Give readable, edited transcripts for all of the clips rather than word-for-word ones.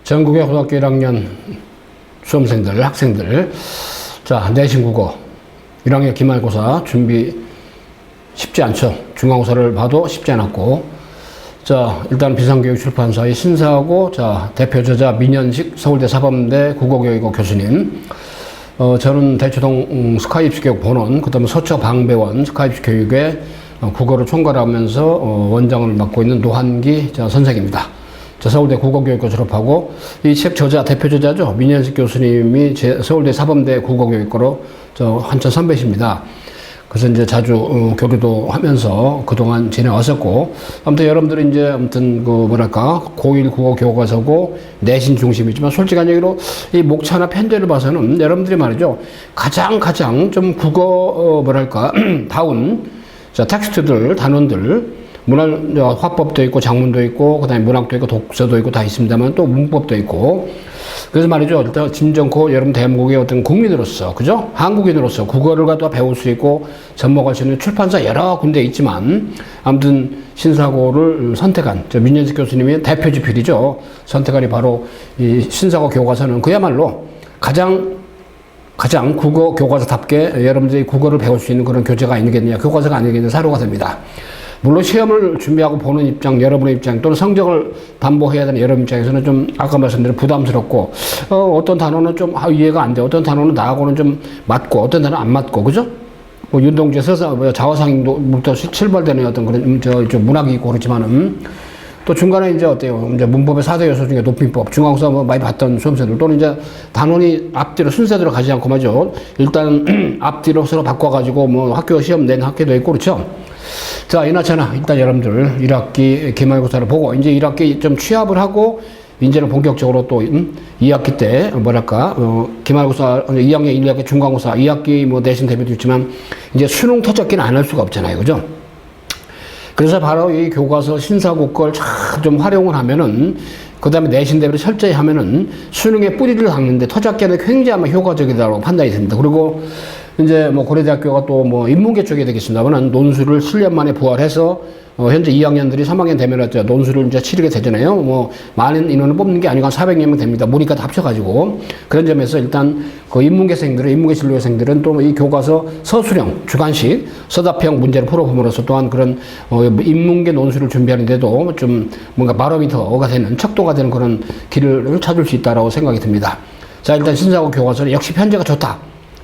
전국의 고등학교 1학년 수험생들, 학생들, 자, 내신 국어 1학년 기말고사 준비 쉽지 않죠. 중간고사를 봐도 쉽지 않았고, 자, 일단 비상교육출판사의 신사하고, 자, 대표 저자 민현식 서울대 사범대 국어교육과 교수님, 저는 대초동 스카이입시교육 본원, 그 다음에 서초방배원 스카이입시교육의 국어를 총괄하면서 원장을 맡고 있는 노한기 선생입니다. 서울대 국어교육과 졸업하고, 이 책 저자, 대표 저자죠. 민현식 교수님이 서울대 사범대 국어교육과로 한참 선배십니다. 그래서 이제 자주 교류도 하면서 그동안 지내왔었고, 아무튼 여러분들이 이제 고1 국어 교과서고 내신 중심이지만 솔직한 얘기로 이 목차나 편제를 봐서는 여러분들이 말이죠. 가장 좀 국어 다운 자, 텍스트들, 단원들, 화법도 있고 장문도 있고 그다음에 문학도 있고 독서도 있고 다 있습니다만 또 문법도 있고, 그래서 말이죠. 일단 진정코 여러분 대한민국의 어떤 국민으로서, 그죠? 한국인으로서 국어를 갖다 배울 수 있고 접목할 수 있는 출판사 여러 군데 있지만, 아무튼 신사고를 선택한 민현식 교수님의 대표지필이죠. 선택안이 바로 이 신사고 교과서는 그야말로 가장 국어 교과서답게 여러분들이 국어를 배울 수 있는 그런 교재가 아니겠느냐, 교과서가 아니겠느냐, 사료가 됩니다. 물론 시험을 준비하고 보는 입장, 여러분의 입장 또는 성적을 담보해야 되는 여러분 입장에서는 좀 아까 말씀드린 부담스럽고, 어떤 단어는 좀 이해가 안 돼, 어떤 단어는 나하고는 좀 맞고, 어떤 단어는 안 맞고, 그죠? 뭐 윤동주의 자화상도부터 출발되는 어떤 그런 문학이 있고 그렇지만은, 또 중간에 이제 어때요? 이제 문법의 4대 요소 중에 높임법, 중간고사 많이 봤던 수험생들 또는 이제 단원이 앞뒤로 순서대로 가지 않고 말이죠. 일단 앞뒤로 서로 바꿔가지고 뭐 학교 시험 낸 학교도 있고 그렇죠. 자, 이나저나 일단 여러분들 1학기 기말고사를 보고 이제 1학기 좀 취합을 하고 이제는 본격적으로 또 2학기 때 기말고사 2학년 1, 2학기 중간고사 2학기 뭐 내신 대비도 있지만 이제 수능 터졌기는 안 할 수가 없잖아요. 그죠? 그래서 바로 이 교과서 신사고 걸 좀 활용을 하면은, 그 다음에 내신 대비를 철저히 하면은 수능의 뿌리를 닦는데 터잡기에는 굉장히 아마 효과적이다라고 판단이 됩니다. 그리고 이제 뭐 고려대학교가 또 뭐 인문계 쪽이 되겠습니다만 논술을 7년 만에 부활해서 현재 2학년들이 3학년 되면 논술을 이제 치르게 되잖아요. 뭐 많은 인원을 뽑는 게 아니고 한 400명 됩니다. 모니까 다 합쳐가지고. 그런 점에서 일단 그 인문계 진로생들은 또 이 교과서 서술형, 주관식, 서답형 문제를 풀어봄으로써 또한 그런 인문계 논술을 준비하는데도 좀 뭔가 바로미터가 되는, 척도가 되는 그런 길을 찾을 수 있다라고 생각이 듭니다. 자, 일단 신사고 교과서는 역시 편제가 좋다.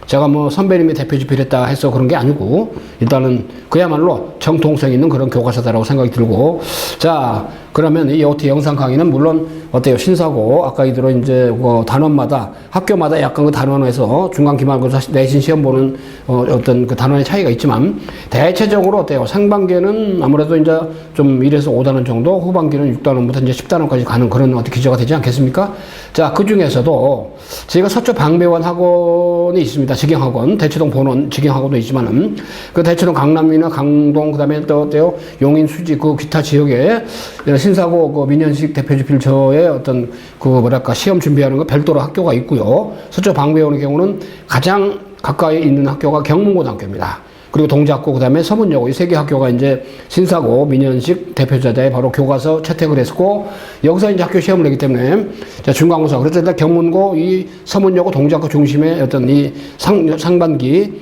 제가 뭐 선배님이 대표집필했다 해서 그런 게 아니고, 일단은 그야말로 정통성 있는 그런 교과서다라고 생각이 들고, 자, 그러면 이 OT 영상 강의는 물론 어때요? 신사고, 아까 이대로 이제 단원마다, 학교마다 약간 그 단원에서 중간 기말고사 내신 시험 보는 어떤 그 단원의 차이가 있지만, 대체적으로 어때요? 상반기에는 아무래도 이제 좀 1에서 5단원 정도, 후반기는 6단원부터 이제 10단원까지 가는 그런 어떤 기조가 되지 않겠습니까? 자, 그 중에서도 저희가 서초 방배원 학원이 있습니다. 직영학원, 대치동 본원 직영학원도 있지만은, 그 대치동 강남이나 강동, 그 다음에 또 어때요? 용인, 수지, 그 기타 지역에 신사고 그 민현식 대표지필 저의 어떤 시험 준비하는 거 별도로 학교가 있고요. 서초 방배원의 경우는 가장 가까이 있는 학교가 경문고등학교입니다. 그리고 동작고, 그 다음에 서문여고, 이 세 개 학교가 이제 신사고 민현식 대표자자의 바로 교과서 채택을 했고, 여기서 이제 학교 시험을 내기 때문에, 자, 중간고사. 그래서 일단 경문고, 이 서문여고, 동작고 중심의 어떤 이 상반기,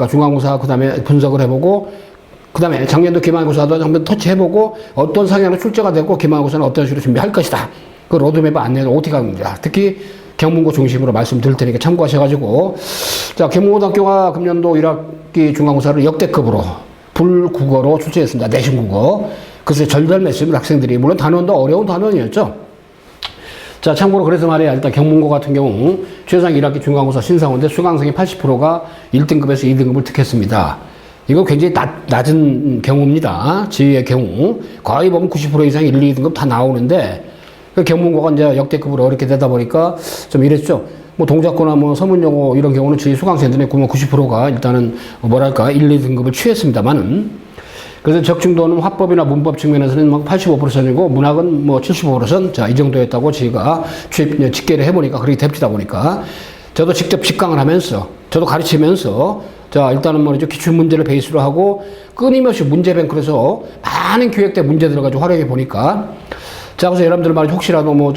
중간고사, 그 다음에 분석을 해보고, 그 다음에 작년도 기말고사도 한번 터치해보고, 어떤 상향으로 출제가 되고, 기말고사는 어떤 식으로 준비할 것이다. 그 로드맵 안내는 OT가 합니다. 특히 경문고 중심으로 말씀드릴 테니까 참고하셔가지고, 자, 경문고등학교가 금년도 1학기 중간고사를 역대급으로 불국어로 출제했습니다. 내신국어. 그래서 절절했습니다. 학생들이. 물론 단원도 어려운 단원이었죠. 자, 참고로 그래서 말이야. 일단 경문고 같은 경우 최상 1학기 중간고사 신상호인데 수강생의 80%가 1등급에서 2등급을 득했습니다. 이거 굉장히 낮은 경우입니다. 지휘의 경우. 거의 보면 90% 이상 1, 2등급 다 나오는데, 그 경문고가 이제 역대급으로 어렵게 되다 보니까 좀 이랬죠. 뭐 동작고나 뭐 서문여고 이런 경우는 저희 수강생들의 90%가 일단은 1, 2등급을 취했습니다만은, 그래서 적중도는 화법이나 문법 측면에서는 막 85%선이고 문학은 뭐 75%선, 자, 이 정도였다고 저희가 집계를 해보니까 그렇게 됩니다 보니까, 저도 직접 직강을 하면서, 저도 가르치면서, 자, 일단은 말이죠. 기출문제를 베이스로 하고 끊임없이 문제뱅크에서 많은 기획대 문제들을 가지고 활용해 보니까, 자, 그래서 여러분들 말이죠. 혹시라도 뭐,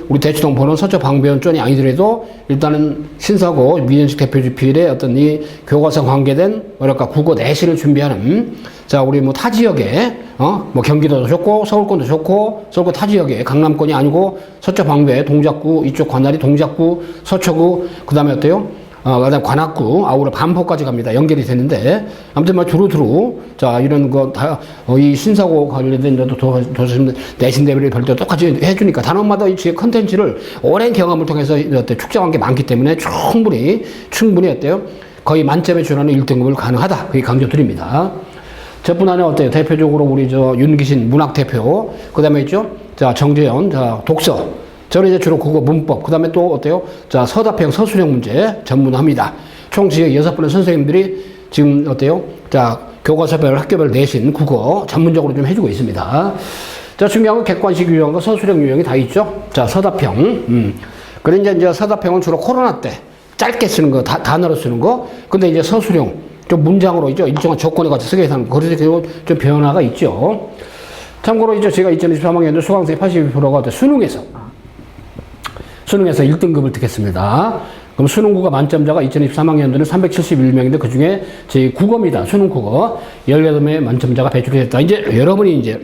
우리 대치동 보는 서초 방배원전이 아니더라도 일단은 신사고 미연식 대표 주필의 어떤 이 교과서 관계된 뭐랄까 국어 내신을 준비하는 자, 우리 뭐 타 지역에, 뭐 경기도도 좋고 서울권도 좋고 서울권 타 지역에 강남권이 아니고 서초 방배, 동작구, 이쪽 관할이 동작구, 서초구, 그 다음에 어때요? 그다음 관악구, 아우라 반포까지 갑니다. 연결이 되는데 아무튼 뭐 두루두루 자 이런 거 다 이 신사고 관련된 도심 내신 대비를 별도로 똑같이 해주니까 단원마다 이 컨텐츠를 오랜 경험을 통해서 축적한 게 많기 때문에 충분히 어때요? 거의 만점에 준하는 1등급을 가능하다. 그게 강조드립니다. 저뿐 아니라 어때요? 대표적으로 우리 윤기신 문학 대표, 그 다음에 있죠? 자 정재현, 자 독서. 저는 이제 주로 국어 문법, 그 다음에 또 어때요? 자, 서답형, 서술형 문제 전문합니다. 총 지역 6분의 선생님들이 지금 어때요? 자, 교과서별, 학교별 내신 국어 전문적으로 좀 해주고 있습니다. 자, 중요한 건 객관식 유형과 서술형 유형이 다 있죠? 자, 서답형. 그런데 이제 서답형은 주로 코로나 때 짧게 쓰는 거, 단어로 쓰는 거. 근데 이제 서술형, 좀 문장으로 있죠? 일정한 조건에 같이 쓰게 하는 거. 그래서 좀 변화가 있죠. 참고로 이제 제가 2023학년도 수강생 82%가 수능에서 1등급을 득했습니다. 그럼 수능국어 만점자가 2023학년도는 371명인데 그 중에 제 국어입니다. 수능 국어 18명의 만점자가 배출이 됐다. 이제 여러분이 이제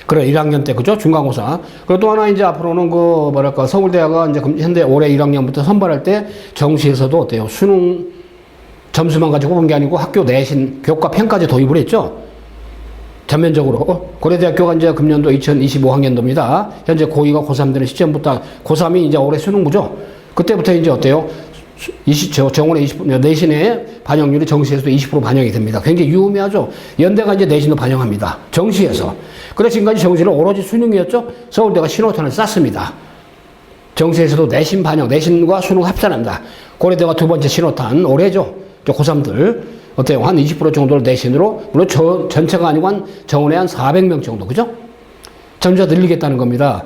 그래 1학년 때 그죠? 중간고사. 그리고 또 하나 이제 앞으로는 그 뭐랄까 서울대가 이제 현대 올해 1학년부터 선발할 때 정시에서도 어때요? 수능 점수만 가지고 본 게 아니고 학교 내신 교과 편까지 도입을 했죠. 전면적으로 고려대학교가 이제 금년도 2025학년도입니다. 현재 고2가 고3 되는 시점부터 고3이 이제 올해 수능부죠. 그때부터 이제 어때요? 정원의 20% 내신의 반영률이 정시에서도 20% 반영이 됩니다. 굉장히 유의미하죠. 연대가 이제 내신도 반영합니다. 정시에서. 그래서 지금까지 정시는 오로지 수능이었죠. 서울대가 신호탄을 쐈습니다. 정시에서도 내신 반영, 내신과 수능 합산한다. 고려대가 두 번째 신호탄 올해죠. 고3들. 어때요? 한 20% 정도를 내신으로, 물론 전체가 아니고 한 정원에 한 400명 정도, 그죠? 점차 늘리겠다는 겁니다.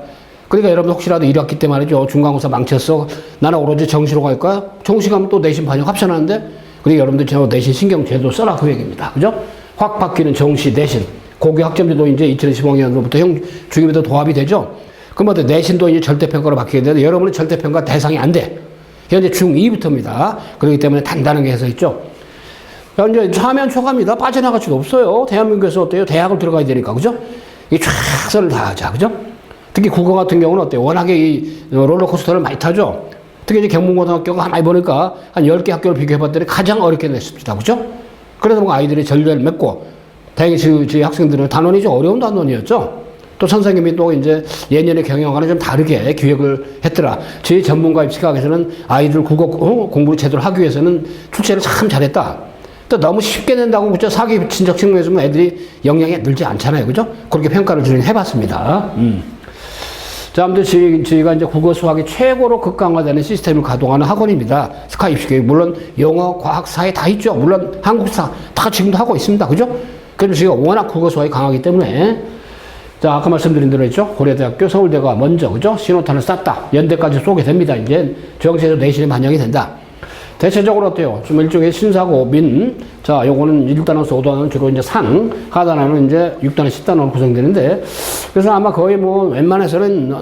그러니까 여러분 혹시라도 1학기 때 말이죠. 중간고사 망쳤어. 나는 오로지 정시로 갈까? 정시 가면 또 내신 반영 합산하는데, 그러니까 여러분들 저 내신 신경 제대로 써라 그 얘기입니다. 그죠? 확 바뀌는 정시, 내신. 고교 학점제도 이제 2025년도부터 중임에도 도합이 되죠? 그럼 어때? 내신도 이제 절대평가로 바뀌게 되는데, 여러분은 절대평가 대상이 안 돼. 현재 중2부터입니다. 그렇기 때문에 단단하게 해서 있죠. 이제 사면 초과입니다. 빠져나갈 수가 없어요. 대한민국에서 어때요? 대학을 들어가야 되니까, 그죠? 이 최선을 다하자, 그죠? 특히 국어 같은 경우는 어때요? 워낙에 이 롤러코스터를 많이 타죠? 특히 이제 경북고등학교가 많이 보니까 한 10개 학교를 비교해봤더니 가장 어렵게 냈습니다, 그죠? 그래서 뭔가 아이들이 전례를 맺고, 다행히 저희 학생들은 단원이 좀 어려운 단원이었죠? 또 선생님이 또 이제 예년의 경영과는 좀 다르게 기획을 했더라. 저희 전문가의 시각에서는 아이들 국어 공부를 제대로 하기 위해서는 출제를 참 잘했다. 또 너무 쉽게 낸다고 그죠? 사기 친적 측면에서 애들이 역량이 늘지 않잖아요. 그죠? 그렇게 평가를 저는 해봤습니다. 자, 아무튼 저희가 이제 국어 수학이 최고로 극강화되는 시스템을 가동하는 학원입니다. 스카 입시교육. 물론 영어, 과학, 사회 다 있죠. 물론 한국사 다 지금도 하고 있습니다. 그죠? 그래서 저희가 워낙 국어 수학이 강하기 때문에 자, 아까 말씀드린 대로 했죠. 고려대학교, 서울대가 먼저, 그죠? 신호탄을 쐈다. 연대까지 쏘게 됩니다. 이제 정시에서 내신에 반영이 된다. 대체적으로 어때요? 좀 일종의 신사고, 민. 자, 요거는 1단원에서 5단원 주로 이제 상, 하단원은 이제 6단원, 10단원으로 구성되는데, 그래서 아마 거의 뭐 웬만해서는,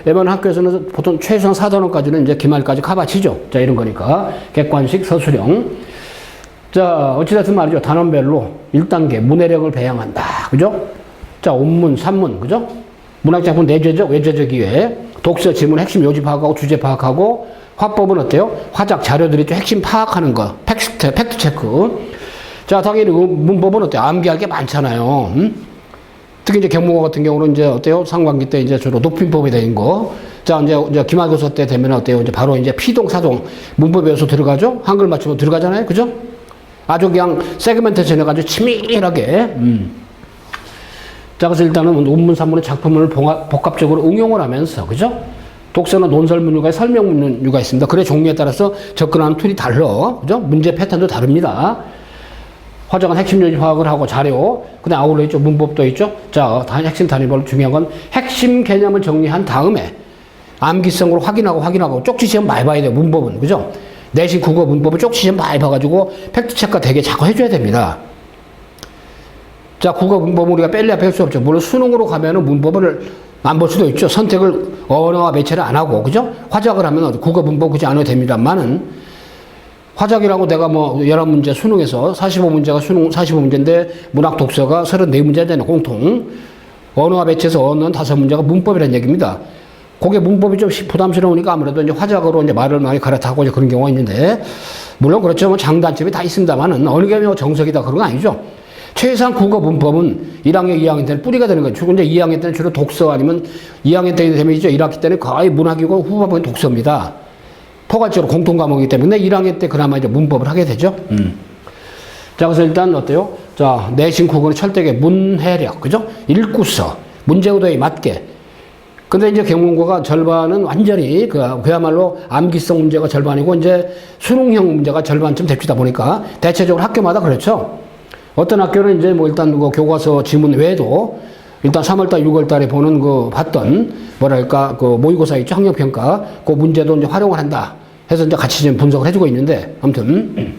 웬만한 학교에서는 보통 최소한 4단원까지는 이제 기말까지 커버치죠. 자, 이런 거니까. 객관식, 서술형. 자, 어찌됐든 말이죠. 단원별로 1단계 문해력을 배양한다. 그죠? 자, 온문, 산문, 그죠? 문학작품 내재적, 외재적 이외에 독서, 지문, 핵심 요지 파악하고 주제 파악하고 화법은 어때요? 화작, 자료들이 좀 핵심 파악하는 거. 팩트 체크. 자, 당연히 문법은 어때요? 암기할 게 많잖아요. 특히 이제 경문고 같은 경우는 이제 어때요? 상반기 때 이제 주로 높임법이 되는 거. 자, 이제 기말고사 때 되면 어때요? 이제 바로 이제 피동, 사동 문법 외워서 들어가죠? 한글 맞추면 들어가잖아요. 그죠? 아주 그냥 세그멘테이션 해가지고 치밀하게. 자, 그래서 일단은 논문, 산문의 작품을 복합적으로 응용을 하면서, 그죠? 독서는 논설문유가 설명문유가 있습니다. 글의 종류에 따라서 접근하는 툴이 달라. 그죠? 문제 패턴도 다릅니다. 화작은 핵심 요지 파악을 하고 자료, 그 다음에 아울러 있죠. 문법도 있죠. 자, 핵심 단위별 중요한 건 핵심 개념을 정리한 다음에 암기성으로 확인하고 쪽지 시험 많이 봐야 돼요. 문법은. 그죠? 내신 국어 문법을 쪽지 시험 많이 봐가지고 팩트체크가 되게 자꾸 해줘야 됩니다. 자, 국어 문법은 우리가 뺄래야 뺄 수 없죠. 물론 수능으로 가면은 문법을 안 볼 수도 있죠. 선택을 언어와 매체를 안 하고, 그죠? 화작을 하면 국어 문법 굳이 안 해도 됩니다만은, 화작이라고 내가 뭐 11문제 수능에서 45문제가 수능 45문제인데 문학 독서가 34문제가 되는 공통. 언어와 매체에서 언어는 5문제가 문법이라는 얘기입니다. 그게 문법이 좀 부담스러우니까 아무래도 이제 화작으로 이제 말을 많이 갈아타고 이제 그런 경우가 있는데, 물론 그렇죠. 뭐 장단점이 다 있습니다만은 어느 게 뭐 정석이다 그런 건 아니죠. 최소한 국어 문법은 1학년, 2학년 때는 뿌리가 되는 거죠. 이제 2학년 때는 주로 독서 아니면 2학년 때 되면 이제 1학기 때는 거의 문학이고 후반부는 독서입니다. 포괄적으로 공통 과목이기 때문에 1학년 때 그나마 이제 문법을 하게 되죠. 자, 그래서 일단 어때요? 자, 내신 국어는 철저하게 문해력, 그죠? 읽고서 문제의도에 맞게. 근데 이제 경문고가 절반은 완전히 그야말로 암기성 문제가 절반이고 이제 수능형 문제가 절반쯤 됩니다 보니까 대체적으로 학교마다 그렇죠. 어떤 학교는 이제 뭐 일단 그 교과서 지문 외에도 일단 3월달, 6월달에 보는 봤던 뭐랄까 그 모의고사 있죠, 학력평가 그 문제도 이제 활용을 한다 해서 이제 같이 좀 분석을 해주고 있는데 아무튼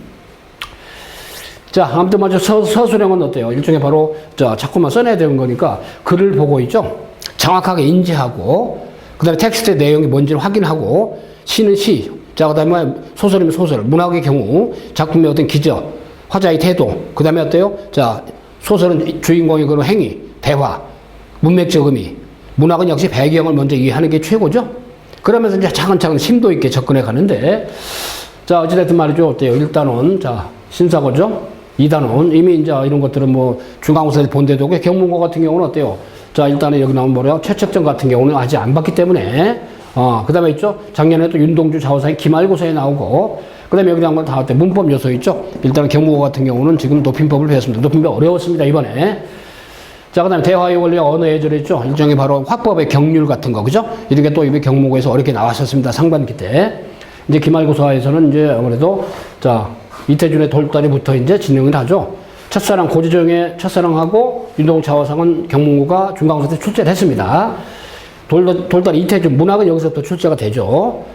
먼저 서술형은 어때요? 일종의 바로 자꾸만 써내야 되는 거니까 글을 보고 있죠. 정확하게 인지하고 그다음에 텍스트의 내용이 뭔지를 확인하고 시는 시, 그다음에 소설이면 소설, 문학의 경우 작품의 어떤 기저, 화자의 태도, 그 다음에 어때요? 소설은 주인공의 그런 행위, 대화, 문맥적 의미, 문학은 역시 배경을 먼저 이해하는 게 최고죠? 그러면서 이제 차근차근 심도 있게 접근해 가는데, 어찌됐든 말이죠. 어때요? 1단원, 신사고죠? 2단원, 이미 이제 이런 것들은 뭐 중간고사에서 본 데도 없고, 경문고 같은 경우는 어때요? 일단은 여기 나오면 뭐래요? 최측정 같은 경우는 아직 안 봤기 때문에, 그 다음에 있죠? 작년에도 윤동주 좌우사의 기말고사에 나오고, 그 다음에 여기 나온 건 다 어때? 문법 요소 있죠? 일단 경무고 같은 경우는 지금 높임법을 배웠습니다. 높임법 어려웠습니다, 이번에. 그 다음에 대화의 원리와 언어 예절 있죠? 일종의 바로 화법의 경률 같은 거, 그죠? 이렇게 또 이번 경무고에서 어렵게 나왔었습니다, 상반기 때. 이제 기말고사에서는 이제 아무래도, 이태준의 돌다리부터 이제 진행을 하죠. 첫사랑 고지정의 첫사랑하고 윤동주 좌우상은 경문고가 중간고사 때 출제를 했습니다. 돌다리 이태준 문학은 여기서부터 출제가 되죠.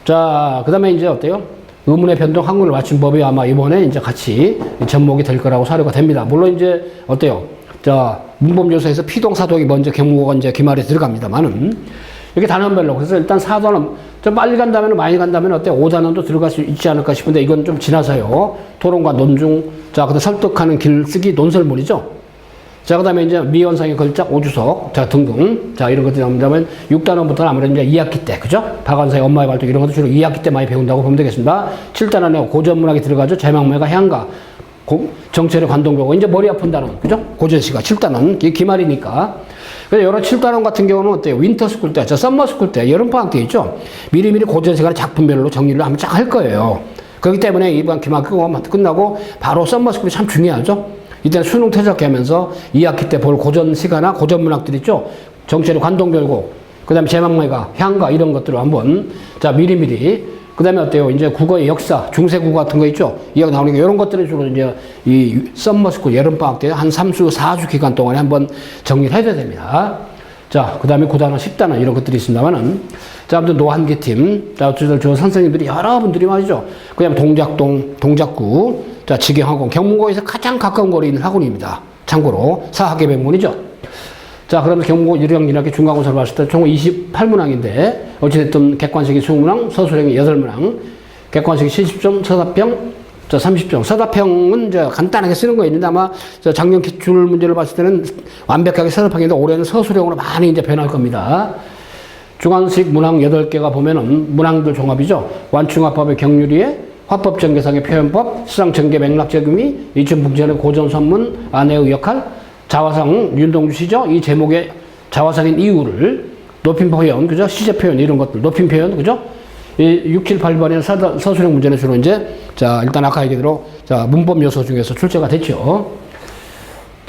그 다음에 이제 어때요? 의문의 변동 한국을 맞춤법이 아마 이번에 이제 같이 접목이 될 거라고 사료가 됩니다. 물론 이제 어때요? 문법 요소에서 피동사동이 먼저 경무고가 이제 기말에 들어갑니다만은 이렇게 단원별로. 그래서 일단 4단원 좀 빨리 간다면 많이 간다면 어때요? 5단원도 들어갈 수 있지 않을까 싶은데 이건 좀 지나서요. 토론과 논중, 그다음 설득하는 길쓰기 논설문이죠. 그 다음에 이제 미완성의 걸작, 오주석, 등등. 이런 것들이 나온다면 6단원부터는 아무래도 이제 2학기 때, 그죠? 박완서의 엄마의 발동 이런 것도 주로 2학기 때 많이 배운다고 보면 되겠습니다. 7단원에 고전문학이 들어가죠. 제망매가 향가, 정체의 관동교고, 이제 머리 아픈 단원, 그죠? 고전시가 7단원, 이게 기말이니까. 그래서 여러 7단원 같은 경우는 어때요? 윈터스쿨 때, 썸머스쿨 때, 여름방학 때 있죠? 미리미리 고전시간을 작품별로 정리를 한번 쫙 할 거예요. 그렇기 때문에 이번 기말고사 끝나고 바로 썸머스쿨이 참 중요하죠? 이때는 수능 퇴적해 하면서 2학기 때 볼 고전 시가나 고전 문학들 있죠? 정체의 관동별고, 그 다음에 제망매가, 향가 이런 것들을 한번, 미리미리. 그 다음에 어때요? 이제 국어의 역사, 중세국어 같은 거 있죠? 이야기 나오니까 이런 것들은 주로 이제 이 썸머스쿨 여름방학 때 한 3주, 4주 기간 동안에 한번 정리를 해야 됩니다. 그 다음에 9단원, 10단원 이런 것들이 있습니다만은. 아무튼 노한기 팀. 저 선생님들이 여러분들이 말이죠. 그 다음에 동작구. 직영학원, 경문고에서 가장 가까운 거리에 있는 학원입니다. 참고로, 사학의 백문이죠. 그러면 경문고 1학년 1학기 중간고사를 봤을 때 총 28문항인데, 어찌됐든 객관식이 20문항, 서술형이 8문항, 객관식이 70점, 서답형, 30점. 서답형은 이제 간단하게 쓰는 거 있는데 아마 작년 기출 문제를 봤을 때는 완벽하게 서답형인데 올해는 서술형으로 많이 이제 변할 겁니다. 중간식 문항 8개가 보면은 문항들 종합이죠. 완충화법의 경률이에 화법전개상의 표현법, 수상전개 맥락적 의미, 이춘북전의 고전선문, 아내의 역할, 자화상 윤동주 시죠. 이 제목의 자화상인 이유를 높임 표현, 그죠? 시제 표현 이런 것들, 높임 표현, 그죠? 이 6, 7, 8번의 서술형 문제는 주로 이제 일단 아까 얘기대로 문법 요소 중에서 출제가 됐죠.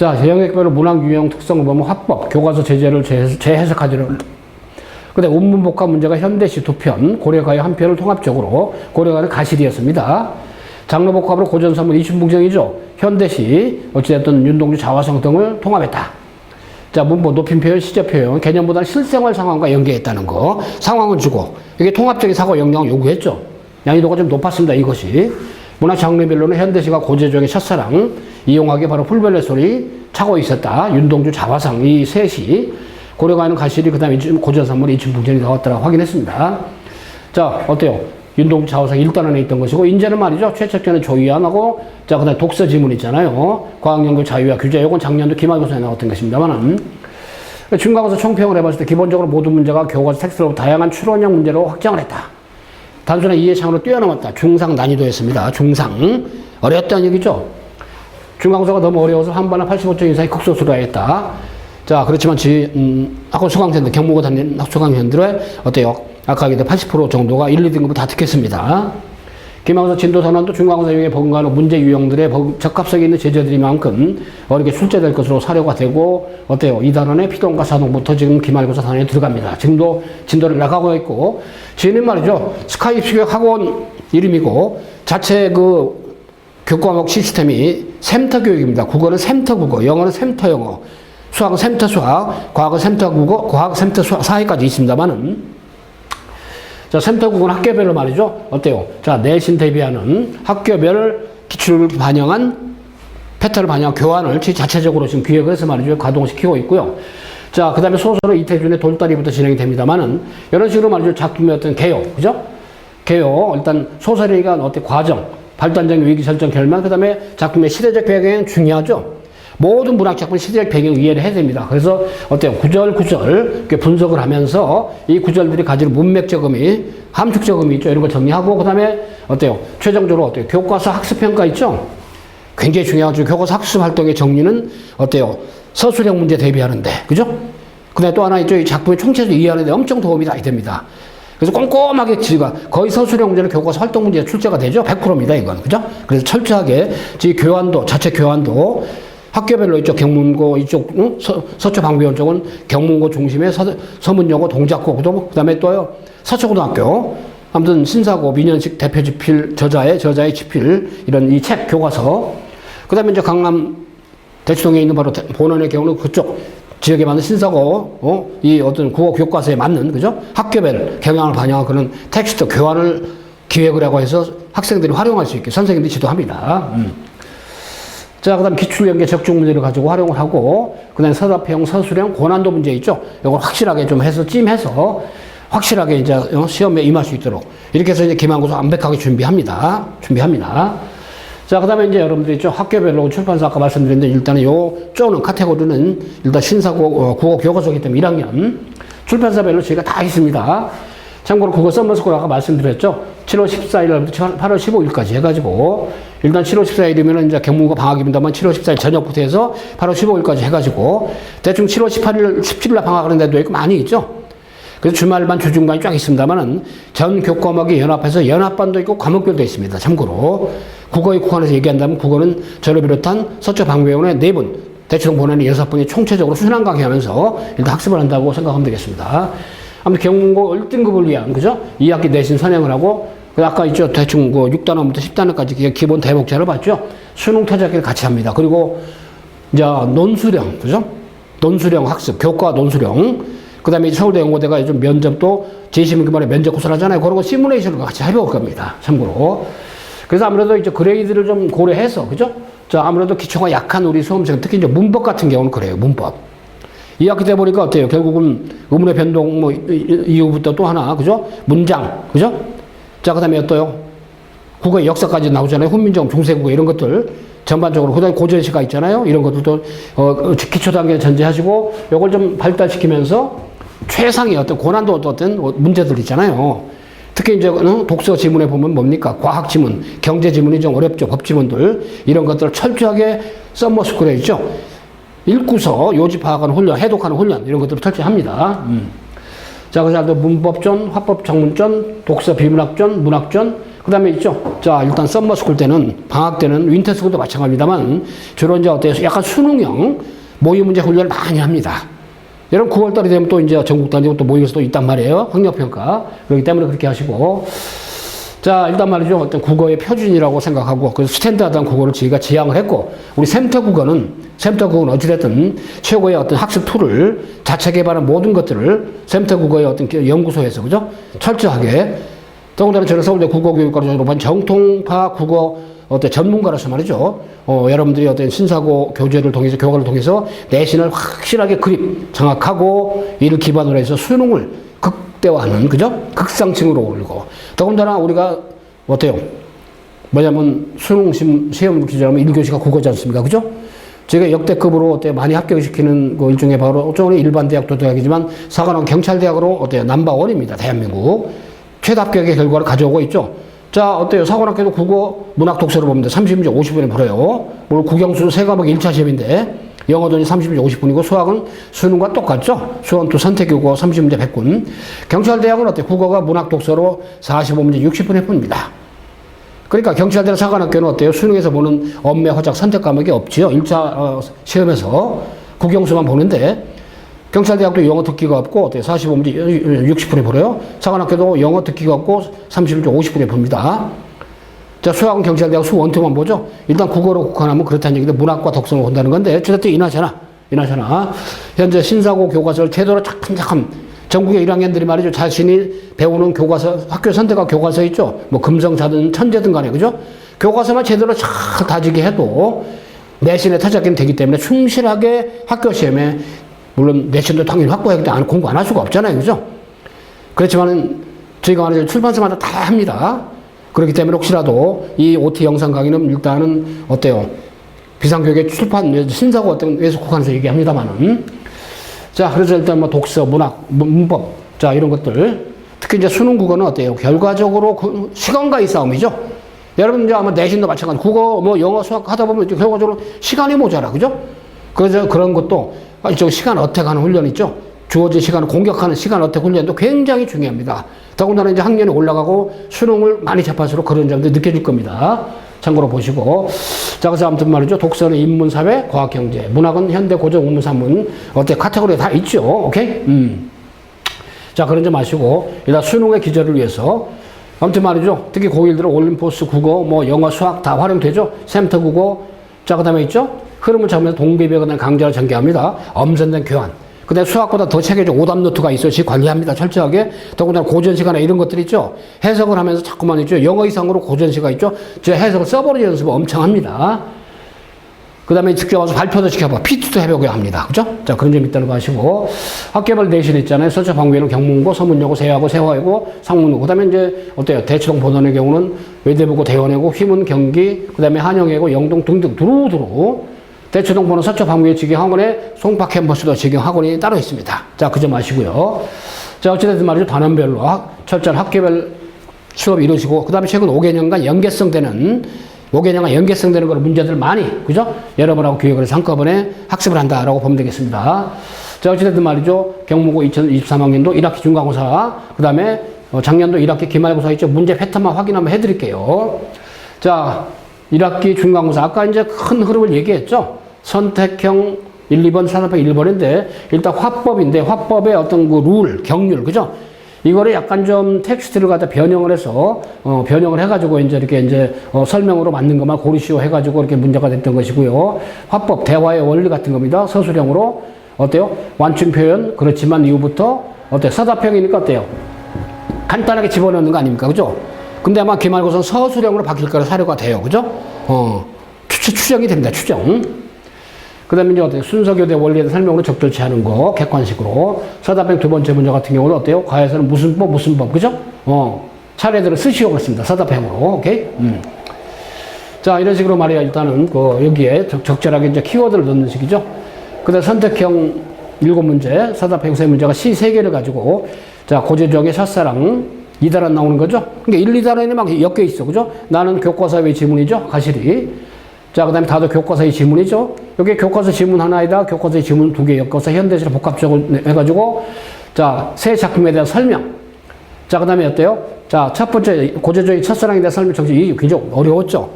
영역별로 문학 유형 특성을 보면 화법, 교과서 제재를 재해석하지는. 근데 운문복합 문제가 현대시 2편, 고려가요 1편을 통합적으로, 고려가는 가실이었습니다. 장르복합으로 고전선문 이춘북정이죠. 현대시, 어찌됐든 윤동주 자화상 등을 통합했다. 문법 높임 표현, 시제 표현, 개념보다는 실생활 상황과 연계했다는 거. 상황을 주고, 이게 통합적인 사고 역량을 요구했죠. 난이도가 좀 높았습니다, 이것이. 문학 장르별로는 현대시가 고재종의 첫사랑, 이용하기 바로 풀벌레 소리, 차고 있었다. 윤동주 자화상, 이 셋이. 고려가 있는 가실이 그다음에 고전산물이 이춘풍전이 나왔더라 확인했습니다. 자, 어때요? 윤동차오상 1단원에 있던 것이고, 인제는 말이죠. 최척전의 조위안하고, 자, 그 다음에 독서 지문 있잖아요. 과학연구 자유화 규제, 요건 작년도 기말고사에 나왔던 것입니다만은, 중간고사 총평을 해봤을 때 기본적으로 모든 문제가 교과서 텍스트로 다양한 추론형 문제로 확장을 했다. 단순한 이해창으로 뛰어넘었다. 중상 난이도였습니다. 중상. 어려웠다는 얘기죠. 중간고사가 너무 어려워서 한 번에 85점 이상의 극소수로 했다. 자, 그렇지만 학원 수강생들, 경무고 다니는 수강생들의 어때요? 아까 얘기했던 80% 정도가 1, 2등급을 다 듣겠습니다. 기말고사 진도 선언도 중간고사 이후에 버금가는 문제 유형들의 적합성이 있는 제재들이만큼 어렵게 출제될 것으로 사료가 되고, 어때요? 이 단원의 피동과 사동부터 지금 기말고사 단원에 들어갑니다. 지금도 진도를 나가고 있고, 지는 말이죠. 스카이 수격 학원 이름이고, 자체 그 교과목 시스템이 샘터 교육입니다. 국어는 샘터 국어, 영어는 샘터 영어, 수학은 샘터 수학, 과학은 샘터 국어, 과학 샘터 수학, 사회까지 있습니다만은, 자, 샘터 국어는 학교별로 말이죠. 어때요? 자, 내신 대비하는 학교별 기출을 반영한 패턴을 반영한 교환을 자체적으로 지금 기획을 해서 말이죠. 가동시키고 있고요. 자, 그 다음에 소설은 이태준의 돌다리부터 진행이 됩니다만은, 이런 식으로 말이죠. 작품의 어떤 개요. 그죠? 개요. 일단 소설이니까 어때? 과정, 발단적 위기 설정 결말, 그 다음에 작품의 시대적 배경은 중요하죠. 모든 문학작품 시대적 배경 이해를 해야 됩니다. 그래서 어때요? 구절 이렇게 분석을 하면서 이 구절들이 가지는 문맥적 의미, 함축적 의미 있죠. 이런 걸 정리하고, 그 다음에 어때요? 최종적으로 어때요? 교과서 학습평가 있죠? 굉장히 중요하죠. 교과서 학습 활동의 정리는 어때요? 서술형 문제 대비하는데, 그죠? 그 다음에 또 하나 있죠. 이 작품의 총체적으로 이해하는 데 엄청 도움이 많이 됩니다. 그래서 꼼꼼하게 거의 서술형 문제는 교과서 활동 문제에 출제가 되죠. 100%입니다, 이건. 그죠? 그래서 철저하게 교환도, 자체 교환도 학교별로 있죠. 경문고 이쪽, 서초 방배원 쪽은 경문고 중심의 서문여고 동작고, 그 다음에 또요, 서초고등학교. 아무튼 신사고, 민현식 대표 지필, 저자의 지필, 이런 이 책, 교과서. 그 다음에 이제 강남 대치동에 있는 바로 본원의 경우는 그쪽 지역에 맞는 신사고, 이 어떤 국어 교과서에 맞는, 그죠? 학교별 경향을 반영한 그런 텍스트 교환을 기획을 하고 해서 학생들이 활용할 수 있게 선생님들이 지도합니다. 자, 그 다음 기출연계 적중 문제를 가지고 활용을 하고, 그 다음에 서답형, 서술형, 고난도 문제 있죠? 이걸 확실하게 좀 해서, 찜해서, 확실하게 이제 시험에 임할 수 있도록. 이렇게 해서 이제 기말고사 완벽하게 준비합니다. 자, 그 다음에 이제 여러분들이 있죠? 학교별로 출판사 아까 말씀드렸는데, 일단은 쪼는 카테고리는 일단 신사고, 국어 교과서이기 때문에 1학년. 출판사별로 저희가 다 있습니다. 참고로 국어 썸머스쿨 아까 말씀드렸죠? 7월 14일부터 8월 15일까지 해가지고, 일단 7월 14일이면 이제 경문고 방학입니다만 7월 14일 저녁부터 해서 8월 15일까지 해가지고, 대충 7월 18일, 17일날 방학하는 데도 있고 많이 있죠? 그래서 주말반, 주중반이 쫙 있습니다만은 전 교과목이 연합해서 연합반도 있고 과목별도 있습니다. 참고로. 국어에 국한해서 얘기한다면 국어는 저를 비롯한 서초 방배원의 4분, 대치동 본원의 6분이 총체적으로 순환 강의하면서 일단 학습을 한다고 생각하면 되겠습니다. 아무튼 경문고 1등급을 위한, 그죠? 2학기 내신 선행을 하고, 아까 있죠? 대충 6단원부터 10단원까지 기본 대목자를 봤죠? 수능 퇴적기를 같이 합니다. 그리고 이제 논술형, 그죠? 논술형 학습, 교과 논술형. 그 다음에 서울대 연고대가 요즘 면접도 재시민 기반의 면접 고사를 하잖아요. 그런 거 시뮬레이션을 같이 해볼 겁니다. 참고로. 그래서 아무래도 이제 그레이드를 좀 고려해서, 그죠? 자, 아무래도 기초가 약한 우리 수험생, 특히 이제 문법 같은 경우는 그래요. 문법. 2학기 때 보니까 어때요? 결국은 의문의 변동 이후부터 또 하나, 그죠? 문장, 그죠? 자, 그 다음에 어때요? 국어의 역사까지 나오잖아요. 훈민정, 중세국어 이런 것들 전반적으로. 그 다음에 고전시가 있잖아요. 이런 것들도 기초 단계에 전제하시고 요걸 좀 발달시키면서 최상의 어떤 고난도 어떤 문제들 있잖아요. 특히 이제 독서 지문에 보면 뭡니까? 과학 지문, 경제 지문이 좀 어렵죠. 법 지문들. 이런 것들을 철저하게 썸머스쿨에 있죠. 읽고서 요지 파악하는 훈련, 해독하는 훈련, 이런 것들을 철저히 합니다. 자, 그래서 문법전, 화법 정문전, 독서 비문학전, 문학전, 그 다음에 있죠. 자, 일단 썸머스쿨 때는, 방학 때는 윈터스쿨도 마찬가지입니다만, 주로 이제 어때요? 약간 수능형 모의 문제 훈련을 많이 합니다. 여러분 9월달이 되면 또 이제 전국 단위로 또 모의고사 또 있단 말이에요. 학력평가. 그렇기 때문에 그렇게 하시고. 자, 일단 말이죠. 어떤 국어의 표준이라고 생각하고, 그래서 스탠다드한 국어를 저희가 지향을 했고, 우리 샘터 국어는 어찌됐든 최고의 어떤 학습 툴을 자체 개발한 모든 것들을 샘터 국어의 어떤 연구소에서, 그죠? 철저하게, 더군다나 저는 서울대 국어교육과로 졸업한 정통파 국어 전문가로서 말이죠. 여러분들이 신사고 교재를 통해서, 교과를 통해서 내신을 확실하게 정확하고 이를 기반으로 해서 수능을 극대화하는, 그죠? 극상층으로 올리고. 더군다나 우리가 뭐냐면 수능 시험 기준하면 1교시가 국어지 않습니까? 그죠? 제가 역대급으로 많이 합격시키는 그 일종의 바로 어쩌면 일반 대학도 대학이지만 사관원 경찰대학으로 넘버원입니다. 대한민국. 최다 합격의 결과를 가져오고 있죠. 자, 사관학교도 국어 문학 독서를 보면 30문제 50분에 풀어요. 오늘 국영수 3과목 1차 시험인데 영어도 30문제 50분이고 수학은 수능과 똑같죠. 수원도 선택교과 30문제 100분. 경찰대학은 국어가 문학 독서로 45문제 60분에 풉니다. 그러니까 경찰대나 사관학교는 수능에서 보는 엄매, 허작, 선택 과목이 없지요. 1차 시험에서 국영수만 보는데 경찰대학도 영어 듣기가 없고 45문제 60분에 풀어요. 사관학교도 영어 듣기가 없고 30문제 50분에 풉니다. 자, 수학은 경찰대학 수원투만 보죠. 일단 국어로 국한하면 그렇다는 얘기인데 문학과 독서를 본다는 건데 어쨌든 이나저나 현재 신사고 교과서를 제대로 차근차근 전국의 1학년들이 말이죠. 자신이 배우는 교과서, 학교 선택학 교과서 있죠. 뭐 금성자든 천재든 간에, 그죠? 교과서만 제대로 잘 다지게 해도 내신의 타작기는 되기 때문에 충실하게 학교 시험에, 물론 내신도 당연히 확보해야 되는데 공부 안 할 수가 없잖아요. 그죠? 그렇지만은 저희가 말이죠. 출판사마다 다 합니다. 그렇기 때문에 혹시라도 이 OT 영상 강의는 일단은 비상교육의 출판, 신사고 에서 국한해서 얘기합니다만은. 자, 그래서 일단 독서, 문학, 문법, 자, 이런 것들. 특히 이제 수능 국어는 결과적으로 시간과의 싸움이죠. 여러분 이제 아마 내신도 마찬가지. 국어, 영어, 수학 하다 보면 결과적으로 시간이 모자라. 그죠? 그래서 그런 것도 시간 어택하는 훈련 있죠. 주어진 시간을 공격하는 시간 어택 훈련도 굉장히 중요합니다. 더군다나 이제 학년이 올라가고 수능을 많이 접할수록 그런 점도 느껴질 겁니다. 참고로 보시고. 자, 그래서 아무튼 말이죠. 독서는 인문, 사회, 과학, 경제. 문학은 현대, 고전, 우문, 산문. 카테고리 다 있죠. 오케이? 자, 그런 점 아시고. 일단 수능의 기절을 위해서. 아무튼 말이죠. 특히 고1들은 올림포스, 국어, 영어, 수학 다 활용되죠. 샘터 국어. 자, 그 다음에 있죠. 흐름을 잡으면서 동기부여에 대한 강좌를 전개합니다. 엄선된 교환. 그 다음에 수학보다 더 체계적 오답 노트가 있어요. 관리합니다. 철저하게. 더군다나 고전 시간에 이런 것들 있죠. 해석을 하면서 자꾸만 있죠. 영어 이상으로 고전 시간 있죠. 저 해석을 써버리는 연습을 엄청 합니다. 그 다음에 직접 와서 발표도 시켜봐. PT도 해보게 합니다. 그죠? 자, 그런 점이 있다는 거 아시고. 학계별 내신 있잖아요. 서초 방위에는 경문고, 서문여고, 세화고, 세화고, 상문고. 그 다음에 이제 대치동 본원의 경우는 외대부고, 대원외고, 휘문, 경기, 그 다음에 한영외고, 영동 등등 두루두루. 대치동 보는 서초 방위의 직영학원에 송파 캠퍼스도 직영학원이 따로 있습니다. 자, 그 점 아시고요. 자, 어찌됐든 말이죠. 단원별로 철저한 학계별 수업이 이루어지고, 그 다음에 최근 5개년간 연계성되는 그런 문제들 많이, 그죠? 여러분하고 교육을 해서 한꺼번에 학습을 한다라고 보면 되겠습니다. 자, 어찌됐든 말이죠. 경무고 2023학년도 1학기 중간고사, 그 다음에 작년도 1학기 기말고사 있죠. 문제 패턴만 확인 한번 해드릴게요. 자, 1학기 중간고사. 아까 이제 큰 흐름을 얘기했죠. 선택형 1, 2번, 산업형 1번인데, 일단 화법인데, 화법의 그 룰, 경률, 그죠? 이거를 약간 좀 텍스트를 갖다 변형을 해서, 변형을 해가지고 이렇게 설명으로 맞는 것만 고르시오 해가지고 이렇게 문제가 됐던 것이고요. 화법, 대화의 원리 같은 겁니다. 서술형으로. 완충 표현, 그렇지만 이후부터, 서답형이니까 어때요? 간단하게 집어넣는 거 아닙니까? 그죠? 근데 아마 기말고사는 서술형으로 바뀔 거라 사료가 돼요. 그죠? 추정이 됩니다. 추정. 그 다음에 이제 순서교대 원리에 대한 설명으로 적절치 않은 거, 객관식으로. 서답형 두 번째 문제 같은 경우는 어때요? 과에서는 무슨 법, 그죠? 차례대로 쓰시오 그렇습니다. 서답형으로. 오케이? 자, 이런 식으로 말이야. 일단은, 여기에 적절하게 이제 키워드를 넣는 식이죠. 그 다음 선택형 7문제, 서답형 3문제가 시 3개를 가지고, 자, 고재정의 첫사랑, 2단원 나오는 거죠? 그러니까 1, 2단원이 막 엮여 있어. 그죠? 나는 교과서의 지문이죠? 가실이. 자, 그 다음에 다도 교과서의 지문이죠? 여기 교과서 지문 하나에다 교과서의 지문 2개 엮어서 현대시로 복합적으로 해가지고, 자, 새 작품에 대한 설명. 자, 그 다음에 어때요? 자, 첫 번째, 고재정의 첫사랑에 대한 설명 정신, 이게 굉장히 어려웠죠?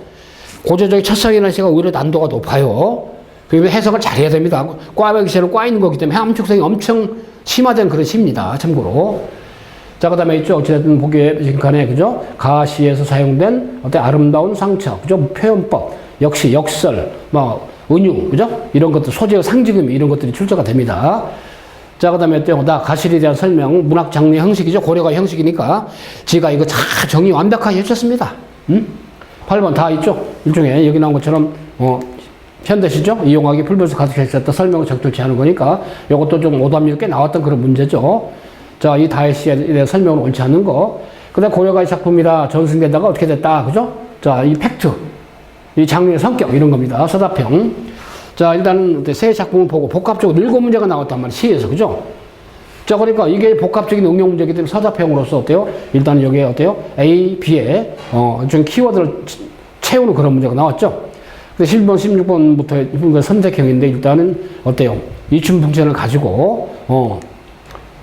고재정의 첫사랑이라는 시가 오히려 난도가 높아요. 그리고 해석을 잘 해야 됩니다. 꽈배기 시는 꽈 있는 거기 때문에 함축성이 엄청 심화된 그런 시입니다. 참고로. 자, 그 다음에 있죠. 어찌됐든 보기에 빈칸에, 그죠? 가시에서 사용된 아름다운 상처, 그죠? 표현법, 역시 역설, 은유, 그죠? 이런 것들, 소재의 상징의미, 이런 것들이 출제가 됩니다. 자, 그 다음에 가실에 대한 설명, 문학 장르 형식이죠. 고려가 형식이니까, 제가 이거 다 정리 완벽하게 해주셨습니다. 8번 다 있죠? 일종의 여기 나온 것처럼, 현대시죠? 이용하기 불변수 가득했었다. 설명을 적절치 않은 거니까 이것도 좀 오답률 꽤 나왔던 그런 문제죠. 자, 이 다혜씨에 대해 설명은 옳지 않은 거. 그 다음 고려가의 작품이라 전승되다가 어떻게 됐다. 그죠? 자, 이 팩트. 이 장르의 성격. 이런 겁니다. 서다평. 자, 일단 세 작품을 보고 복합적으로 7문제가 나왔단 말이에요. 시에서. 그죠? 자, 그러니까 이게 복합적인 응용 문제이기 때문에 서다평으로서 어때요? 일단 여기에 어때요? A, B에, 좀 키워드를 채우는 그런 문제가 나왔죠? 근데 11번, 16번부터 선택형인데 일단은 어때요? 이춘풍천을 가지고,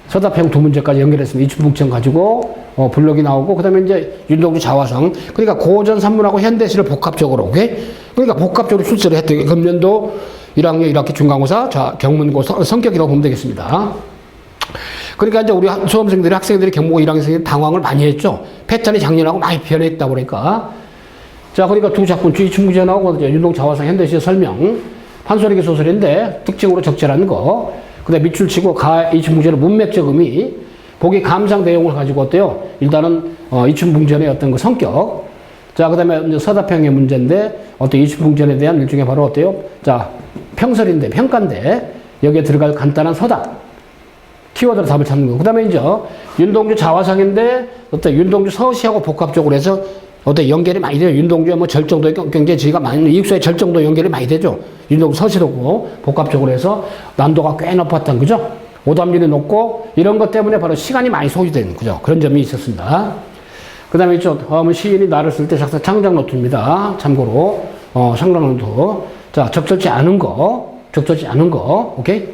서다평 두 문제까지 연결했으면 이춘풍천 가지고, 블록이 나오고, 그 다음에 이제 윤동주 자화상. 그러니까 고전 산문하고 현대시를 복합적으로, 오케이? 그러니까 복합적으로 출제를 했던 금년도 1학년 1학기 중간고사, 자, 경문고 성격이라고 보면 되겠습니다. 그러니까 이제 우리 수험생들이, 학생들이 경문고 1학년생들이 당황을 많이 했죠. 패턴이 작년하고 많이 변했다 보니까. 자, 그러니까 두 작품, 이춘풍천 나오고, 윤동 자화상 현대시의 설명, 판소리기 소설인데, 특징으로 적절한 거, 그 다음에 밑줄치고 이춘풍천의 문맥적 의미, 보기 감상 내용을 가지고 어때요? 일단은, 이춘풍천의 어떤 그 성격, 자, 그 다음에 서다평의 문제인데, 이춘풍천에 대한 일종의 바로 어때요? 자, 평설인데, 평가인데, 여기에 들어갈 간단한 서답, 키워드로 답을 찾는 거. 그 다음에 이제, 윤동주 자화상인데, 윤동주 서시하고 복합적으로 해서, 연결이 많이 돼요. 윤동주의 뭐 절정도의 경제 지위가 많이, 이익수의 절정도 연결이 많이 되죠. 윤동주 서시도고, 복합적으로 해서 난도가 꽤 높았던, 그죠? 오답률이 높고, 이런 것 때문에 바로 시간이 많이 소요되는, 그죠? 그런 점이 있었습니다. 그 다음에 있죠. 시인이 나를 쓸 때 작사 창작 노트입니다. 참고로, 창작 노트. 자, 적절치 않은 거, 오케이?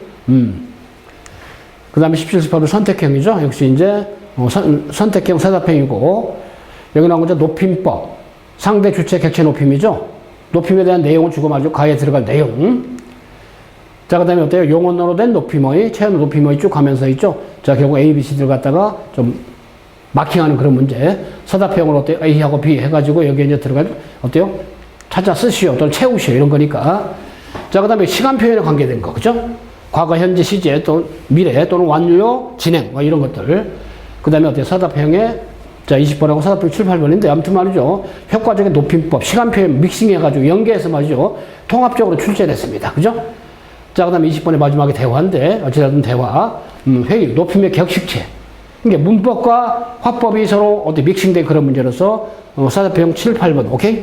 그 다음에 17, 18은 선택형이죠. 역시 이제, 선택형 서다평이고, 여기 나온 건 높임법. 상대 주체 객체 높임이죠. 높임에 대한 내용을 주고 말죠. 가에 들어갈 내용. 자, 그 다음에 어때요? 용언어로 된 높임의, 체험 높임의 쭉 가면서 있죠. 자, 결국 A, B, C들 갖다가 좀 마킹하는 그런 문제. 서다평으로 어때요? A하고 B 해가지고 여기에 이제 들어갈, 어때요? 찾아 쓰시오, 또는 채우시오, 이런 거니까. 자, 그 다음에 시간 표현에 관계된 거, 그죠? 과거, 현재, 시제, 또 미래, 또는 완료, 진행, 뭐 이런 것들. 그 다음에 어때요? 서다평에 자, 20번하고 서다평 7, 8번인데, 아무튼 말이죠. 효과적인 높임법, 시간 표현 믹싱해가지고 연계해서 말이죠. 통합적으로 출제를 했습니다. 그죠? 자, 그 다음에 20번의 마지막에 대화인데, 어찌됐든 대화, 회의, 높임의 격식체. 이게 문법과 화법이 서로 믹싱된 그런 문제로서, 서다평 7, 8번, 오케이?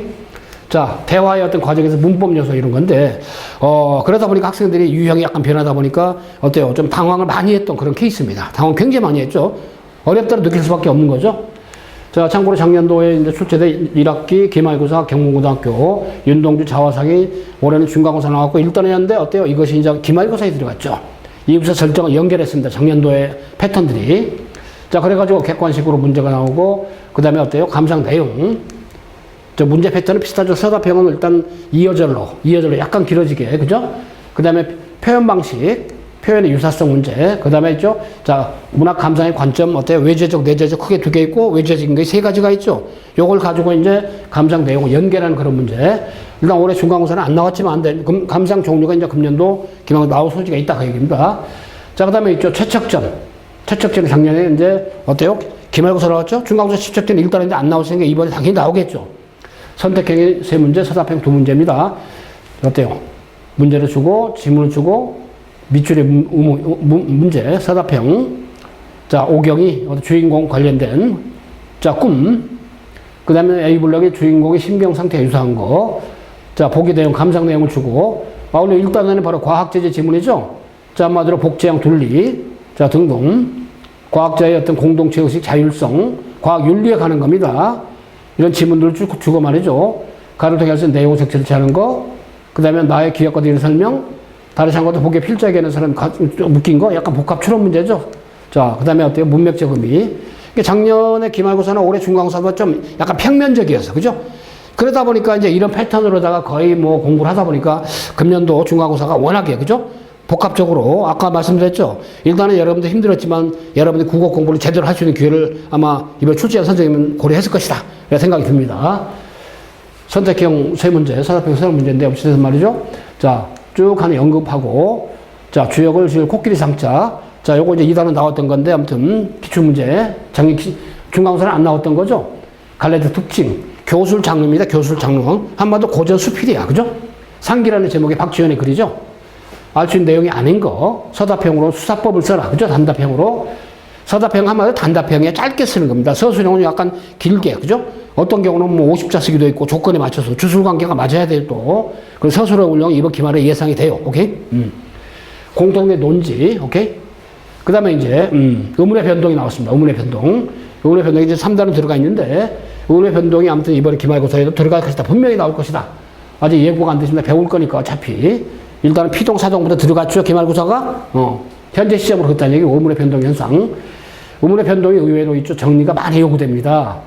자, 대화의 어떤 과정에서 문법 요소 이런 건데, 그러다 보니까 학생들이 유형이 약간 변하다 보니까, 어때요? 좀 당황을 많이 했던 그런 케이스입니다. 당황 굉장히 많이 했죠? 어렵다고 느낄 수밖에 없는 거죠? 자, 참고로 작년도에 이제 출제된 1학기 기말고사 경문고등학교 윤동주 자화상이 올해는 중간고사 나왔고 1단이었는데 어때요? 이것이 이제 기말고사에 들어갔죠. 이부서 설정을 연결했습니다. 작년도의 패턴들이. 자, 그래가지고 객관식으로 문제가 나오고 그 다음에 어때요? 감상 내용. 저 문제 패턴은 비슷하죠. 서다평은 일단 이어절로 약간 길어지게, 그죠? 그 다음에 표현 방식. 표현의 유사성 문제. 그 다음에 있죠. 자, 문학 감상의 관점 어때요? 외재적, 내재적 크게 두 개 있고, 외재적인 게 세 가지가 있죠. 요걸 가지고 이제 감상 내용을 연결하는 그런 문제. 일단 올해 중간고사는 안 나왔지만, 감상 종류가 이제 금년도 기말 나올 소지가 있다. 그 얘기입니다. 자, 그 다음에 있죠. 최척전. 최척전은 작년에 이제 어때요? 기말고사 나왔죠? 중간고사 최척전 일단인데 안 나왔으니까 이번에 당연히 나오겠죠. 선택형이 세 문제, 서다평 두 문제입니다. 어때요? 문제를 주고, 질문을 주고, 밑줄의 문제, 서다평. 자, 오경이 주인공 관련된, 자, 꿈. 그 다음에 A블록이 주인공의 신경 상태가 유사한 거. 자, 보기 내용, 감상 내용을 주고. 원래 1단원은 바로 과학제재 지문이죠. 자, 한마디로 복제형 둘리. 자, 등등. 과학자의 어떤 공동체 의식, 자율성, 과학 윤리에 가는 겁니다. 이런 지문들을 쭉 주고 말이죠. 가를 통해서 내용 적절치 않은 거. 그 다음에 나의 기억과 대응 설명. 다른 상관도 보기에 필적이 하는 사람 좀 웃긴 거 약간 복합 추론 문제죠. 자, 그 다음에 어때요? 문맥적 의미. 작년에 기말고사나 올해 중간고사가 좀 약간 평면적이었어. 그죠? 그러다 보니까 이제 이런 패턴으로다가 거의 뭐 공부를 하다 보니까 금년도 중간고사가 워낙에, 그죠? 복합적으로 아까 말씀드렸죠. 일단은 여러분들 힘들었지만 여러분들 국어 공부를 제대로 할 수 있는 기회를 아마 이번 출제한 선생님은 고려했을 것이다. 이런 생각이 듭니다. 선택형 세 문제, 서다평 세 문제인데 어찌됐든 말이죠. 자, 쭉 하는 언급하고, 자, 주역을 지을 코끼리 상자. 자, 요거 이제 2단은 나왔던 건데, 아무튼, 기출문제. 작년 중간고사는 안 나왔던 거죠. 갈래드 특징. 교술 장르입니다. 교술 장르. 한마디로 고전 수필이야. 그죠? 상기라는 제목의 박지현의 글이죠. 알 수 있는 내용이 아닌 거. 서답형으로 수사법을 써라. 그죠? 단답형으로. 서답형 한마디로 단답형에 짧게 쓰는 겁니다. 서술형은 약간 길게. 그죠? 어떤 경우는 뭐 50자 쓰기도 있고 조건에 맞춰서 주술관계가 맞아야 돼요 또. 그래서 서술형은 이번 기말에 예상이 돼요. 오케이? 공동의 논지. 오케이? 그 다음에 이제, 의문의 변동이 나왔습니다. 의문의 변동. 의문의 변동이 이제 3단은 들어가 있는데, 의문의 변동이 아무튼 이번에 기말고사에도 들어갈 것이다. 분명히 나올 것이다. 아직 예고가 안 되십니다. 배울 거니까 어차피. 일단은 피동사정부터 들어갔죠. 기말고사가. 현재 시점으로 그랬다는 얘기. 의문의 변동 현상. 의문의 변동이 의외로 있죠. 정리가 많이 요구됩니다.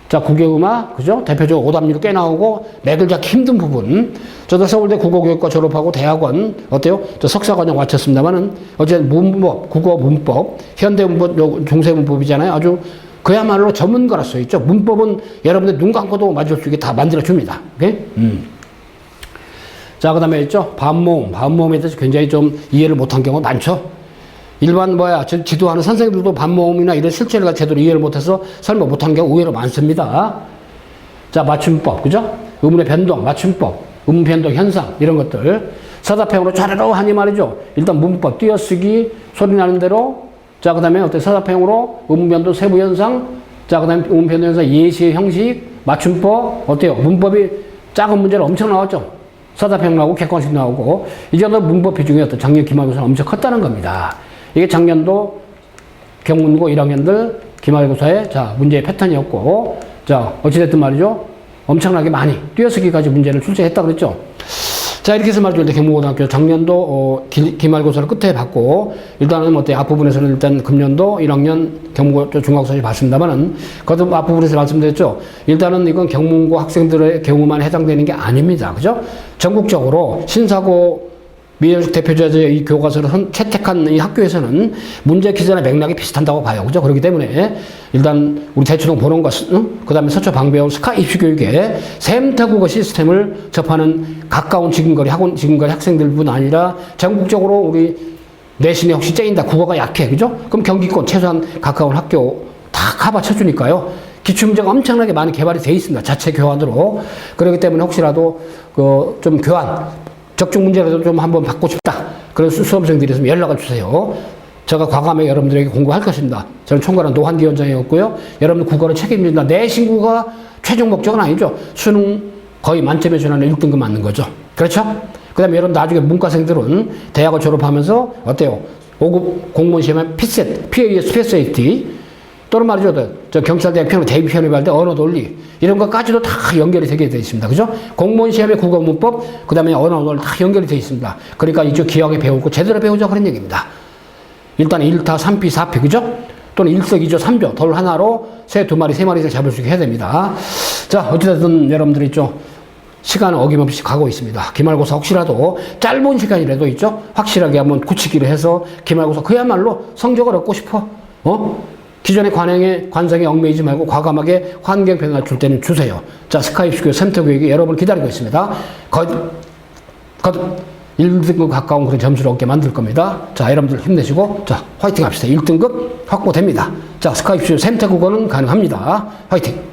자, 국외음악, 그죠? 대표적으로 오답률이 꽤 나오고, 맥을 잡기 힘든 부분. 저도 서울대 국어교육과 졸업하고 대학원, 어때요? 저 석사과정 마쳤습니다만은, 어쨌든 문법, 국어 문법, 현대 문법, 중세 문법이잖아요. 아주 그야말로 전문가라 써 있죠. 문법은 여러분들 눈 감고도 맞을 수 있게 다 만들어줍니다. 오케이? 자, 그 다음에 있죠? 반모음에 대해서 굉장히 좀 이해를 못한 경우가 많죠. 일반 지도하는 선생님들도 반모음이나 이런 실체를 제대로 이해를 못해서 설명 못한 경우 의외로 많습니다. 자, 맞춤법, 그죠? 의문의 변동, 맞춤법, 의문 변동 현상, 이런 것들. 서답형으로 좌르르 하니 말이죠. 일단 문법, 띄어쓰기, 소리 나는 대로. 자, 그 다음에 어때? 서답형으로 의문 변동 세부 현상. 자, 그 다음에 의문 변동 현상 예시의 형식, 맞춤법. 어때요? 문법이 작은 문제는 엄청 나왔죠. 서답형 나오고 객관식 나오고. 이 정도 문법 비중이 어떤 작년 기말고사는 엄청 컸다는 겁니다. 이게 작년도 경문고 1학년들 기말고사의 자, 문제의 패턴이었고, 자, 어찌됐든 말이죠. 엄청나게 많이 띄어쓰기까지 문제를 출제했다고 그랬죠. 자, 이렇게 해서 말이죠. 경문고등학교 작년도 기말고사를 끝에 받고, 일단은 어때 앞부분에서는 일단 금년도 1학년 경문고 중학생이 봤습니다만은, 그것도 앞부분에서 말씀드렸죠. 일단은 이건 경문고 학생들의 경우만 해당되는 게 아닙니다. 그죠? 전국적으로 신사고 미연식 대표자의 이 교과서를 채택한 이 학교에서는 문제 기전의 맥락이 비슷한다고 봐요. 그죠? 그렇기 때문에 일단 우리 대초동 보는 것, 그 다음에 서초 방배원 스카 입시교육의 샘터국어 시스템을 접하는 가까운 지근거리 학원 지근거리 학생들뿐 아니라 전국적으로 우리 내신에 혹시 째인다 국어가 약해. 그죠? 그럼 경기권 최소한 가까운 학교 다 커버 쳐주니까요. 기출문제가 엄청나게 많이 개발이 돼 있습니다. 자체 교환으로. 그렇기 때문에 혹시라도 좀 교환 적중 문제라도 좀 한번 받고 싶다. 그런 수험생들이 있으면 연락을 주세요. 제가 과감하게 여러분들에게 공부할 것입니다. 저는 총괄한 노한기 원장이었고요. 여러분들 국어는 책임집니다. 내신국어 최종 목적은 아니죠. 수능 거의 만점에 준하는 1등급 맞는 거죠. 그렇죠? 그 다음에 여러분 나중에 문과생들은 대학을 졸업하면서 어때요? 5급 공무원 시험에 PSAT, PAS, PSAT 또는 말이죠. 저 경찰대학 편입, 대입 편입할 때 언어 논리 이런 것까지도 다 연결이 되게 되어 있습니다. 그죠? 공무원 시험의 국어 문법, 그 다음에 언어 논리 다 연결이 되어 있습니다. 그러니까 이쪽 기하게 배우고 제대로 배우자 그런 얘기입니다. 일단 1타, 3피, 4피, 그죠? 또는 1석, 2조, 3조, 돌 하나로 새 2마리, 3마리 이상 잡을 수 있게 해야 됩니다. 자, 어찌됐든 여러분들이 있죠. 시간은 어김없이 가고 있습니다. 기말고사 혹시라도 짧은 시간이라도 있죠. 확실하게 한번 굳히기를 해서 기말고사 그야말로 성적을 얻고 싶어. 기존의 관성에 얽매이지 말고 과감하게 환경 변화 줄 때는 주세요. 자, 스카이프교 센터교육이 여러분 기다리고 있습니다. 곧 1등급 가까운 그런 점수를 얻게 만들 겁니다. 자, 여러분들 힘내시고, 자, 화이팅 합시다. 1등급 확보됩니다. 자, 스카이프교 센터국어는 가능합니다. 화이팅!